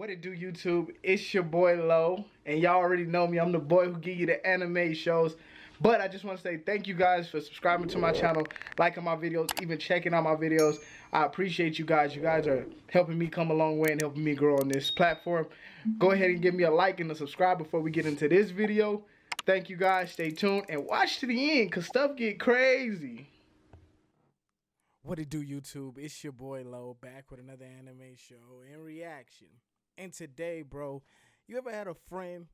What it do, YouTube? It's your boy Lo, and y'all already know me. I'm the boy who give you the anime shows. But I just want to say thank you guys for subscribing to my channel, liking my videos, even checking out my videos. I appreciate you guys. You guys are helping me come a long way and helping me grow on this platform. Go ahead and give me a like and a subscribe before we get into this video. Thank you guys. Stay tuned and watch to the end because stuff get crazy. What it do, YouTube? It's your boy Lo, back with another anime show and reaction. And today, bro, you ever had a friend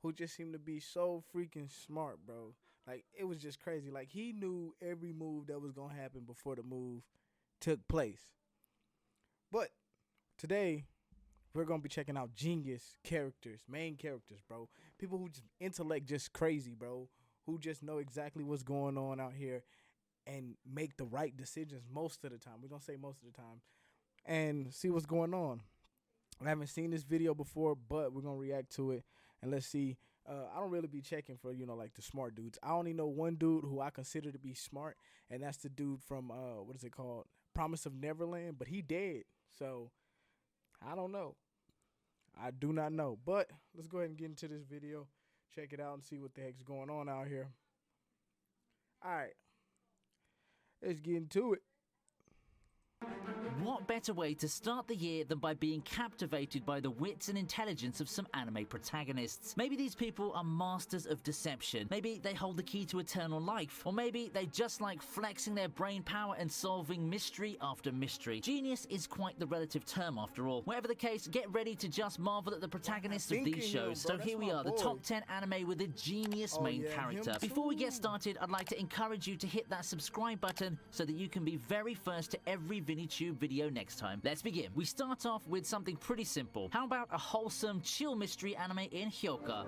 who just seemed to be so freaking smart, bro? Like, it was just crazy. Like, he knew every move that was going to happen before the move took place. But today, we're going to be checking out genius characters, main characters, bro. People who just intellect just crazy, bro. Who just know exactly what's going on out here and make the right decisions most of the time. We're going to say most of the time. And see what's going on. I haven't seen this video before, but we're going to react to it. And let's see. I don't really be checking for, like the smart dudes. I only know one dude who I consider to be smart. And that's the dude from, what is it called? Promise of Neverland. But he dead. So, I don't know. I do not know. But let's go ahead and get into this video. Check it out and see what the heck's going on out here. Alright. Let's get into it. What better way to start the year than by being captivated by the wits and intelligence of some anime protagonists? Maybe these people are masters of deception. Maybe they hold the key to eternal life. Or maybe they just like flexing their brain power and solving mystery after mystery. Genius is quite the relative term after all. Whatever the case, get ready to just marvel at the protagonists of these shows. So here we are, the top 10 anime with a genius main character. Before we get started, I'd like to encourage you to hit that subscribe button so that you can be very first to every ViniTube video next time. Let's begin. We start off with something pretty simple. How about a wholesome, chill mystery anime in Hyouka?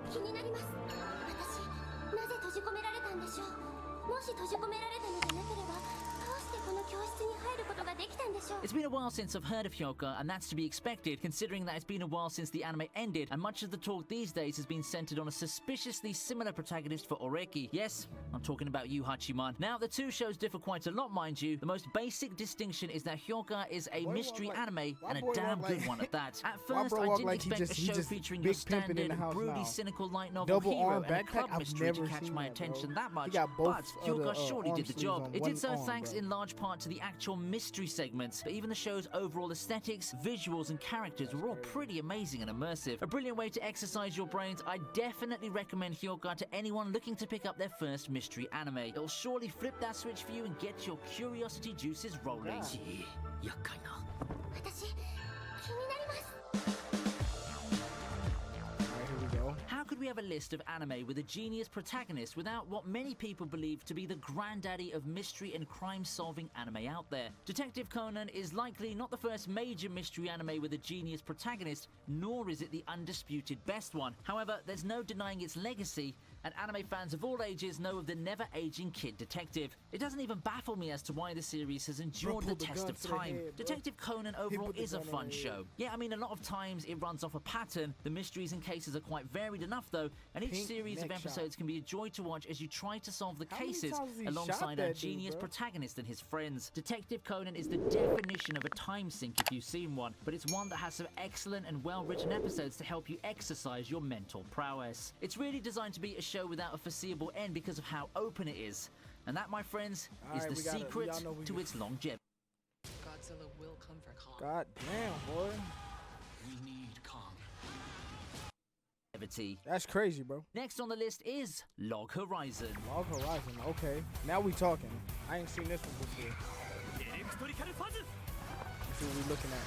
It's been a while since I've heard of Hyouka, and that's to be expected, considering that it's been a while since the anime ended, and much of the talk these days has been centered on a suspiciously similar protagonist for Oreki. Yes, I'm talking about you, Hachiman. Now, the two shows differ quite a lot, mind you. The most basic distinction is that Hyouka is a mystery anime, and a damn good one at that. At first, I didn't expect a show featuring your standard, broody, cynical light novel hero and a club mystery to catch my attention that much, but Hyouka surely did the job. It did so thanks in large part to the actual mystery segments, but even the show's overall aesthetics, visuals, and characters were all pretty amazing and immersive. A brilliant way to exercise your brains. I definitely recommend Hyouka to anyone looking to pick up their first mystery anime. It'll surely flip that switch for you and get your curiosity juices rolling. How could we have a list of anime with a genius protagonist without what many people believe to be the granddaddy of mystery and crime-solving anime out there? Detective Conan is likely not the first major mystery anime with a genius protagonist, nor is it the undisputed best one. However, there's no denying its legacy, and anime fans of all ages know of the never-aging kid detective. It doesn't even baffle me as to why the series has endured the test of time. Detective Conan overall is a fun show. Yeah, I mean, a lot of times it runs off a pattern. The mysteries and cases are quite varied enough, though, and each series of episodes can be a joy to watch as you try to solve the cases alongside our genius protagonist and his friends. Detective Conan is the definition of a time sink if you've seen one, but it's one that has some excellent and well-written episodes to help you exercise your mental prowess. It's really designed to be a show without a foreseeable end because of how open it is. And that, my friends, is the secret to its longevity. Godzilla will come for Kong. God damn, boy. We need Kong. That's crazy, bro. Next on the list is Log Horizon. Log Horizon, okay. Now we talking. I ain't seen this one before. Let's see what we're looking at.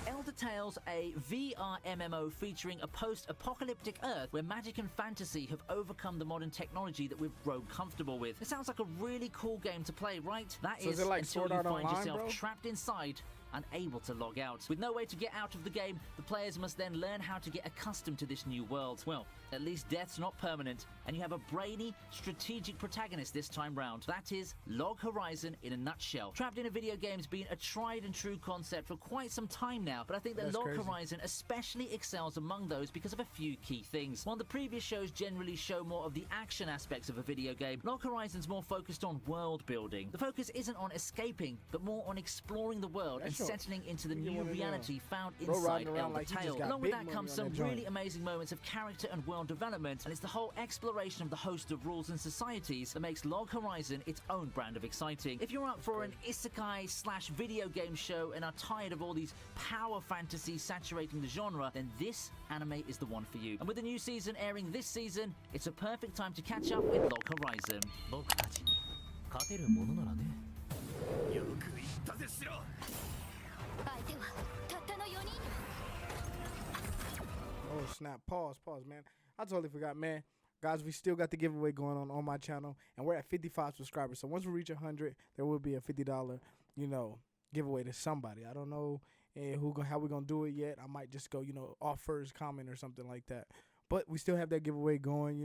Elder Tales, a VR MMO featuring a post-apocalyptic Earth where magic and fantasy have overcome the modern technology that we've grown comfortable with. It sounds like a really cool game to play, right? That is it like until Sword you Art find Online, yourself bro? trapped inside, unable to log out. With no way to get out of the game, the players must then learn how to get accustomed to this new world. Well, at least death's not permanent, and you have a brainy, strategic protagonist this time round. That is Log Horizon in a nutshell. Trapped in a video game's been a tried and true concept for quite some time now, but I think that Log Horizon especially excels among those because of a few key things. While the previous shows generally show more of the action aspects of a video game, Log Horizon's more focused on world building. The focus isn't on escaping, but more on exploring the world and settling into the Look at new one of them. reality found Bro inside riding around Elder like he just Tale. got Along with big that money comes on some that joint. really amazing moments of character and world development, and it's the whole exploration of the host of rules and societies that makes Log Horizon its own brand of exciting. If you're up for an isekai / video game show and are tired of all these power fantasies saturating the genre, then this anime is the one for you. And with the new season airing this season, it's a perfect time to catch up with Log Horizon. 僕たちに勝てるものならね。よく言ったぜシロ。相手はたったの4人。 Oh snap! Pause, man. I totally forgot, man. Guys, we still got the giveaway going on my channel, and we're at 55 subscribers. So once we reach 100, there will be a $50, giveaway to somebody. I don't know how we're gonna do it yet. I might just go, off first comment or something like that. But we still have that giveaway going,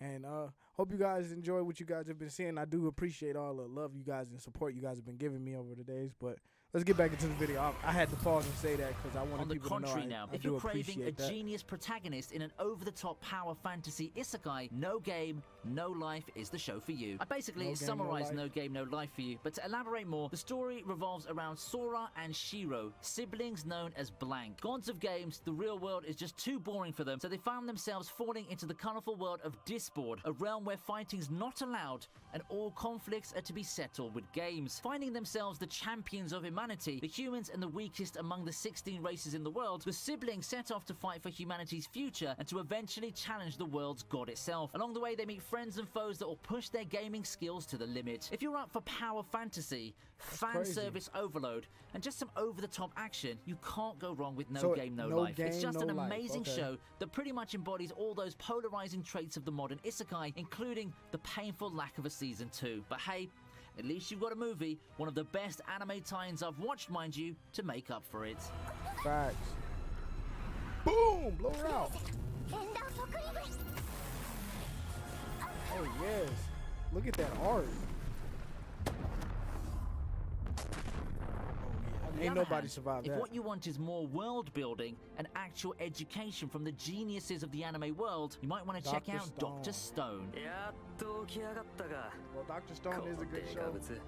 And hope you guys enjoy what you guys have been seeing. I do appreciate all the love you guys and support you guys have been giving me over the days. But let's get back into the video. I had to pause and say that because I wanted On the people to know contrary now, I if do you're craving a appreciate that. genius protagonist in an over-the-top power fantasy isekai, No Game, No Life is the show for you. I basically No Game, No summarized Life. No Game, No Life for you, but to elaborate more, the story revolves around Sora and Shiro, siblings known as Blank. Gods of games, the real world is just too boring for them, so they found themselves falling into the colorful world of Disboard, a realm where fighting's not allowed and all conflicts are to be settled with games. Finding themselves the champions of humanity, the humans and the weakest among the 16 races in the world, the siblings set off to fight for humanity's future and to eventually challenge the world's god itself. Along the way, they meet friends and foes that will push their gaming skills to the limit. If you're up for power fantasy, fan crazy. service overload, and just some over-the-top action, you can't go wrong with No So, Game, No No Life. It's Game, just No an Life. amazing Okay. show that pretty much embodies all those polarizing traits of the modern isekai, including the painful lack of a season 2. But hey, at least you've got a movie, one of the best anime tie-ins I've watched, mind you, to make up for it. Facts. Boom! Blow her out. エンダーソクリブ。 Oh yes. Look at that art. On the Ain't other nobody hand, survived if that. what you want is more world building and actual education from the geniuses of the anime world, you might want to check Dr. out Dr. Stone. やっと起き上がったが。 Well, Dr. Stone is a good この show. デカブツ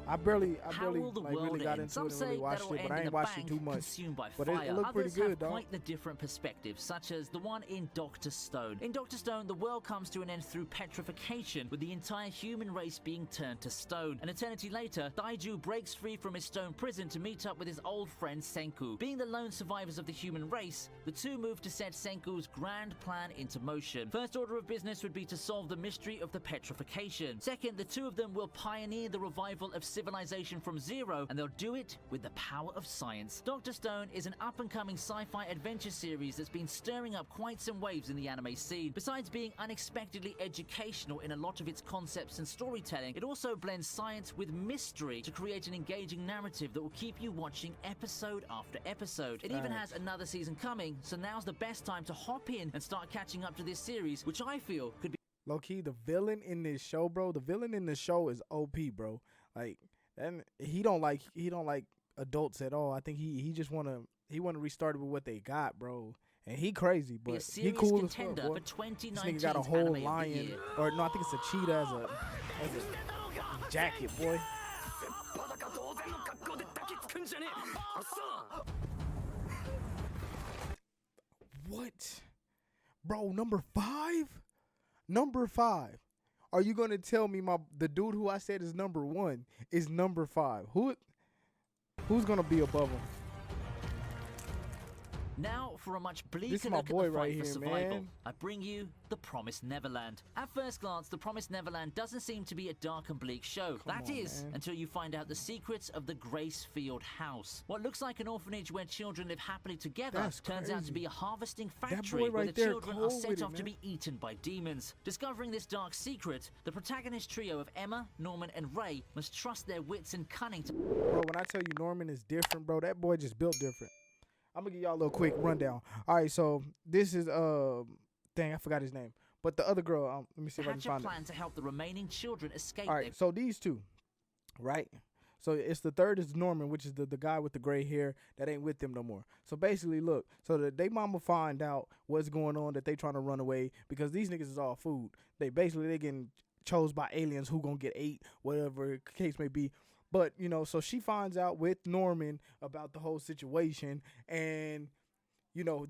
I barely How will the like, world really got end? into Some it and say really watched that'll it, but end I in a ain't watched it bang, too much. consumed by But fire. it looked pretty Others good, have dog. quite the different perspectives, such as the one in Dr. Stone. In Dr. Stone, the world comes to an end through petrification, with the entire human race being turned to stone. An eternity later, Daiju breaks free from his stone prison to meet up with his old friend Senku. Being the lone survivors of the human race, the two move to set Senku's grand plan into motion. First order of business would be to solve the mystery of the petrification. Second, the two of them will pioneer the revival of civilization from zero, and they'll do it with the power of science. Dr. Stone is an up-and-coming sci-fi adventure series that's been stirring up quite some waves in the anime scene. Besides being unexpectedly educational in a lot of its concepts and storytelling, it also blends science with mystery to create an engaging narrative that will keep you watching episode after episode. It even has another season coming, so now's the best time to hop in and start catching up to this series, which I feel could be Low key, the villain in this show, bro. The villain in this show is OP, bro. Like, and he don't like adults at all. I think he just wanna restart it with what they got, bro. And he crazy, a but he serious cool as fuck, contender boy. for This 2019's nigga got a whole Anime of the lion, Year. or no, I think it's a cheetah as a jacket, boy. 裸同然の格好で抱きつくんじゃねえ。あっさ。 What? Bro, number 5? Number 5. Are you gonna tell me the dude who I said is number 1 is number 5? Who's gonna be above him? Now for a much bleaker This is my look boy at the fight right for here, survival, man. I bring you The Promise Neverland. At first glance, The Promise Neverland doesn't seem to be a dark and bleak show. That on, is, man. until you find out the secrets of the Gracefield House. What looks like an orphanage where children live happily together That's turns out to crazy. be a harvesting boy factory where right the there children are cold set with it, off to man. be eaten by demons. Discovering this dark secret, the protagonist trio of Emma, Norman, and Ray must trust their wits and cunning to Bro, when I tell you Norman is different, bro, that boy just built different. I'm gonna give y'all a little quick rundown. All right, so this is dang, I forgot his name, but the other girl, let me see if I can hatch a find it. plan to help the remaining children escape All their right, so these two, right? So it's the third is Norman, which is the guy with the gray hair that ain't with them no more. So basically, look, so that they mama find out what's going on, that they trying to run away because these niggas is all food. They getting chose by aliens who gonna get ate, whatever case may be. But, you know, so she finds out with Norman about the whole situation. And, you know,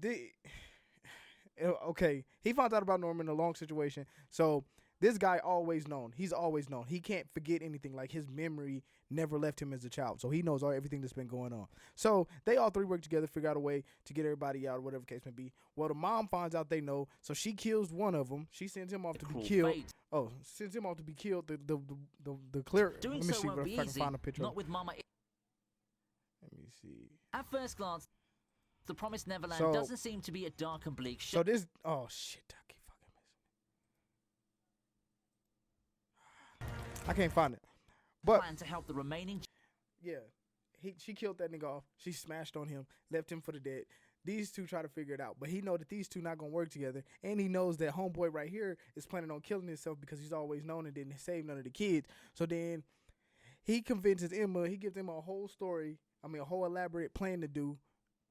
okay, he finds out about Norman, a long situation. So this guy always known. He's always known. He can't forget anything. Like, his memory never left him as a child. So he knows everything that's been going on. So they all three work together, figure out a way to get everybody out, or whatever the case may be. Well, the mom finds out they know, so she kills one of them. She sends him off to be killed. Fate. Oh, sends him off to be killed. The clear. Doing Let me so see won't if be I can easy, find a picture. not with Mama. Let me see. At first glance, the Promised Neverland So- doesn't seem to be a dark and bleak show. So this. Oh shit! I keep fucking missing. I can't find it. But Plan to help the remaining yeah, she killed that nigga off. She smashed on him, left him for the dead. These two try to figure it out, but he know that these two not gonna work together, and he knows that homeboy right here is planning on killing himself because he's always known and didn't save none of the kids. So then he convinces Emma. He gives Emma a whole story. I mean, a whole elaborate plan to do,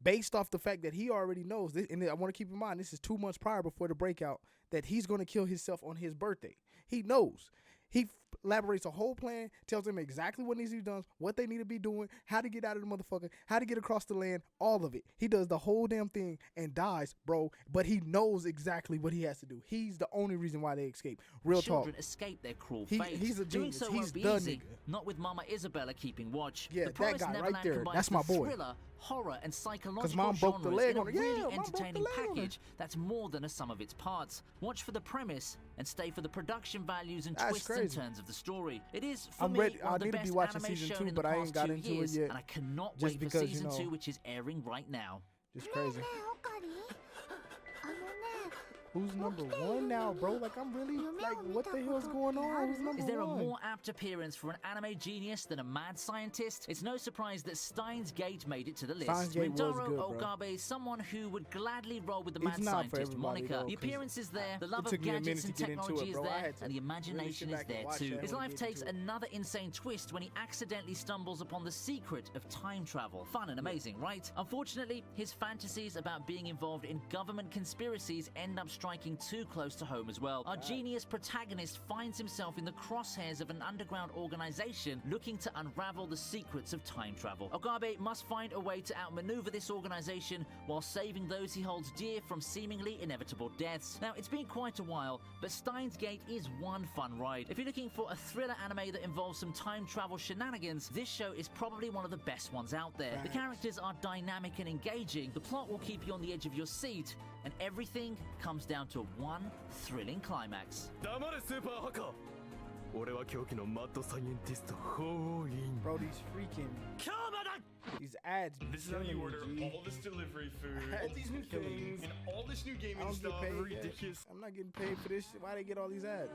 based off the fact that he already knows this. And I want to keep in mind, this is 2 months prior before the breakout, that he's gonna kill himself on his birthday. He knows. He elaborates a whole plan, tells them exactly what needs to be done, what they need to be doing, how to get out of the motherfucker, how to get across the land, all of it. He does the whole damn thing and dies, bro. But he knows exactly what he has to do. He's the only reason why they escape. Real children talk. escape their cruel He- fate. he's a Doing genius. so He's won't be the easy, nigga. not with Mama Isabella keeping watch. Yeah, the that Promised guy right Neverland there. combines That's my the boy. thriller, horror, and psychological Mom broke the genres leg in a on her. Yeah, really Mom broke the entertaining leg on her. package that's more than a sum of its parts. Watch for the premise and stay for the production values and That's twists and crazy. turns of the story. It is, for I'm me, ready. one I of the need to be best watching anime season shown 2, in the but I ain't past got 2 into it years, yet. and I cannot Just wait because, for you season know, 2, which is airing right now. Just crazy. ねえオカリあのね Who's number 1 now, bro? Like, I'm really, like, what the hell's going on? Who's number Is there a 1? more apt appearance for an anime genius than a mad scientist? It's no surprise that Steins Gate made it to the list. Steins Gate was Rintaro good, bro. Okabe is someone who would gladly roll with the It's mad not for scientist everybody, moniker. though, The 'cause appearance is there, the it love of took me a minute gadgets to and get into technology it, is bro. I there, had to and the really imagination sit is back and there watch too. that His when I life get takes into it. another insane twist when he accidentally stumbles upon the secret of time travel. Fun and amazing, right? Unfortunately, his fantasies about being involved in government conspiracies end up striking too close to home as well. Our genius protagonist finds himself in the crosshairs of an underground organization looking to unravel the secrets of time travel. Okabe must find a way to outmaneuver this organization while saving those he holds dear from seemingly inevitable deaths. Now, it's been quite a while, but Steins Gate is one fun ride. If you're looking for a thriller anime that involves some time travel shenanigans, this show is probably one of the best ones out there. The characters are dynamic and engaging, the plot will keep you on the edge of your seat, and everything comes down to one thrilling climax. 黙れスーパーハカ俺は狂気のマッドサイエンティストホーイン Bro, these freaking, 今日まだ these ads. be This is how killing you me, order G. all this delivery food, That's all these new killing me. things, and all this new I gaming don't get stuff. paid. Ridiculous. I'm not getting paid for this shit. Why they get all these ads?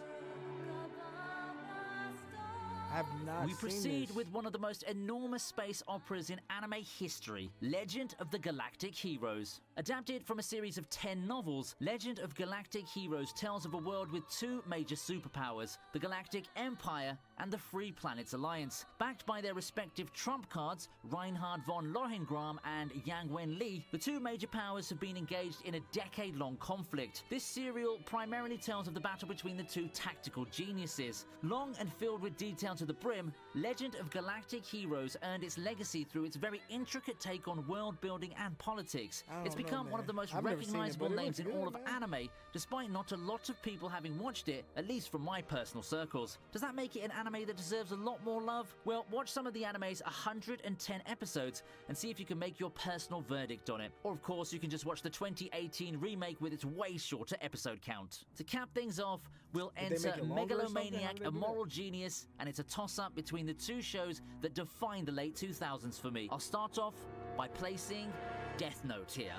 I have not We seen proceed this. with one of the most enormous space operas in anime history, Legend of the Galactic Heroes. Adapted from a series of 10 novels, Legend of Galactic Heroes tells of a world with 2 major superpowers, the Galactic Empire and the Free Planets Alliance. Backed by their respective trump cards, Reinhard von Lohengram and Yang Wen Li, the 2 major powers have been engaged in a decade-long conflict. This serial primarily tells of the battle between the 2 tactical geniuses. Long and filled with detail to the brim, Legend of Galactic Heroes earned its legacy through its very intricate take on world building and politics. I It's don't know, become one of man. the most I've never seen it, recognizable but it names in looks all good, of man. anime, despite not a lot of people having watched it, at least from my personal circles. Does that make it an anime that deserves a lot more love? Well, watch some of the anime's 110 episodes and see if you can make your personal verdict on it. Or of course, you can just watch the 2018 remake with its way shorter episode count. To cap things off, we'll they enter make it longer or something? How Megalomaniac, do they a do moral genius, and it's a toss-up between the 2 shows that defined the late 2000s for me. I'll start off by placing Death Note here.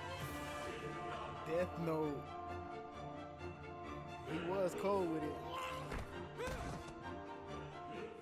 Death Note. He was cold with it.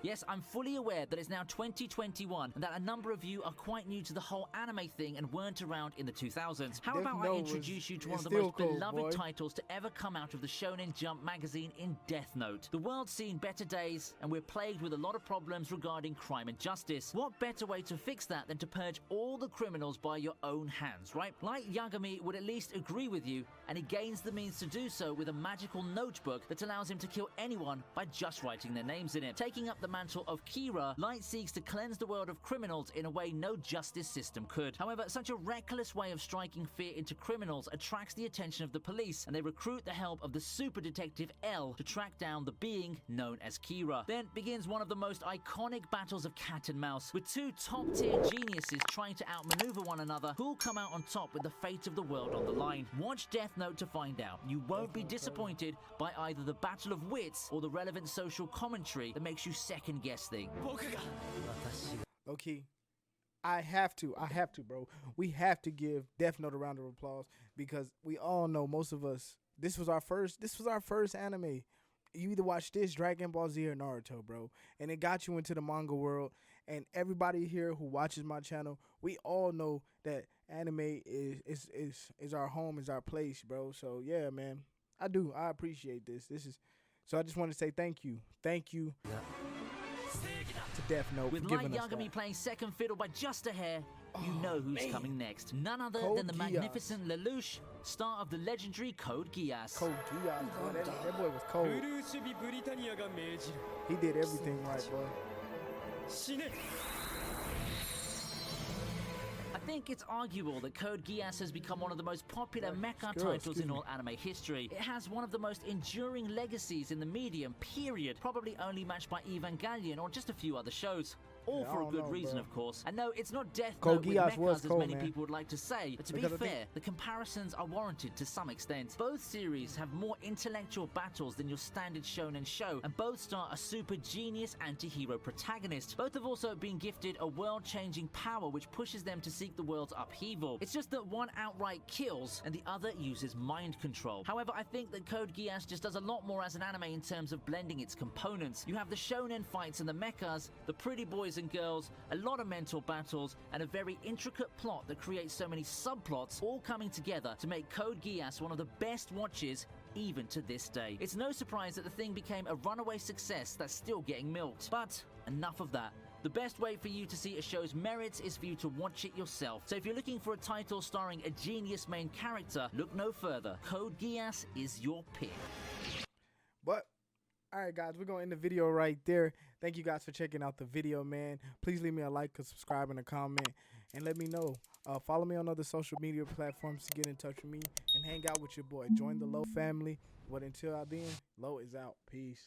Yes, I'm fully aware that it's now 2021 and that a number of you are quite new to the whole anime thing and weren't around in the 2000s. How Death about I Note introduce you to one is of the still most cold, beloved boy. titles to ever come out of the Shonen Jump magazine in Death Note. The world's seen better days and we're plagued with a lot of problems regarding crime and justice. What better way to fix that than to purge all the criminals by your own hands, right? Light Yagami would at least agree with you, and he gains the means to do so with a magical notebook that allows him to kill anyone by just writing their names in it. Taking up the mantle of Kira, Light seeks to cleanse the world of criminals in a way no justice system could. However, such a reckless way of striking fear into criminals attracts the attention of the police, and they recruit the help of the super detective L to track down the being known as Kira. Then begins one of the most iconic battles of cat and mouse, with two top-tier geniuses trying to outmaneuver one another, who'll come out on top with the fate of the world on the line. Watch Death Note to find out. You won't be disappointed by either the battle of wits or the relevant social commentary that makes you second-guess things. Okay, I have to, bro. We have to give Death Note a round of applause because we all know, most of us, this was our first anime. You either watch this, Dragon Ball Z, or Naruto, bro, and it got you into the manga world. And everybody here who watches my channel, we all know that anime is our home, is our place, bro. So yeah, man, I appreciate this. So I just want to say thank you to Death Note with for giving Light us Yagami that. playing second fiddle by just a hair, you know who's coming next. None other Code than the Geass. magnificent Lelouch, star of the legendary Code Geass. Code Geass, boy, that boy was cold. ブルーシビブリタニアが命じる He did everything right, boy. 死ね I think it's arguable that Code Geass has become one of the most popular mecha Excuse titles in me. all anime history. It has one of the most enduring legacies in the medium, period. Probably only matched by Evangelion or just a few other shows. All Yeah, I for a don't good know, reason, bro. of course. And no, it's not Death Code Note with Geass was mechas as cold, many man. people would like to say. But to be Because I think- fair, the comparisons are warranted to some extent. Both series have more intellectual battles than your standard shonen show, and both star a super genius anti-hero protagonist. Both have also been gifted a world-changing power which pushes them to seek the world's upheaval. It's just that one outright kills and the other uses mind control. However, I think that Code Geass just does a lot more as an anime in terms of blending its components. You have the shonen fights and the mechas, the pretty boys and girls, a lot of mental battles, and a very intricate plot that creates so many subplots all coming together to make Code Geass one of the best watches even to this day. It's no surprise that the thing became a runaway success that's still getting milked. But enough of that. The best way for you to see a show's merits is for you to watch it yourself. So if you're looking for a title starring a genius main character, look no further. Code Geass is your pick. But all right, guys, we're going to end the video right there. Thank you guys for checking out the video, man. Please leave me a like, a subscribe, and a comment, and let me know. Follow me on other social media platforms to get in touch with me and hang out with your boy. Join the Low family. But until then, Low is out. Peace.